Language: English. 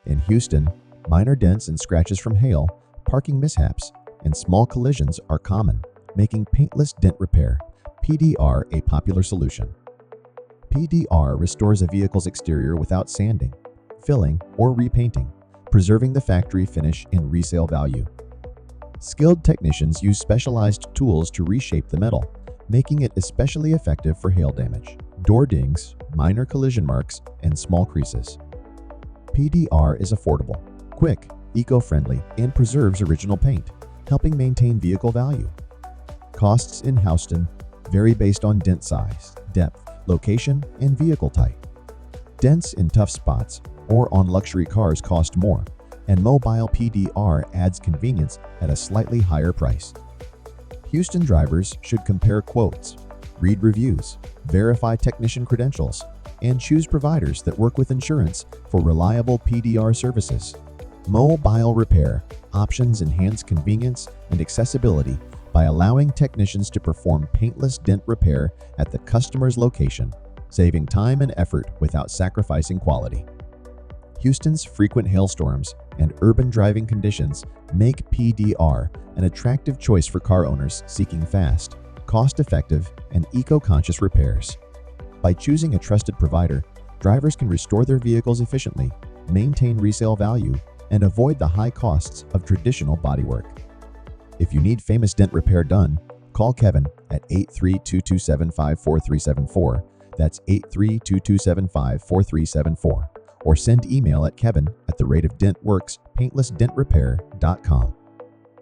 In Houston, minor dents and scratches from hail, parking mishaps, and small collisions are common, making Paintless Dent Repair (PDR) a popular solution. PDR restores a vehicle's exterior without sanding, filling, or repainting, preserving the factory finish and resale value. Skilled technicians use specialized tools to reshape the metal, making it especially effective for hail damage, door dings, minor collision marks, and small creases. PDR is affordable, quick, eco-friendly, and preserves original paint, helping maintain vehicle value. Costs in Houston vary based on dent size, depth, location, and vehicle type. Dents in tough spots or on luxury cars cost more, and mobile PDR adds convenience at a slightly higher price. Houston drivers should compare quotes, read reviews, verify technician credentials, and choose providers that work with insurance for reliable PDR services. Mobile repair options enhance convenience and accessibility by allowing technicians to perform paintless dent repair at the customer's location, saving time and effort without sacrificing quality. Houston's frequent hailstorms and urban driving conditions make PDR an attractive choice for car owners seeking fast, cost-effective, and eco-conscious repairs. By choosing a trusted provider, drivers can restore their vehicles efficiently, maintain resale value, and avoid the high costs of traditional bodywork. If you need famous dent repair done, call Kevin at 832-275-4374. That's 832-275-4374. Or send email at kevin@dentwerxpaintlessdentrepair.com.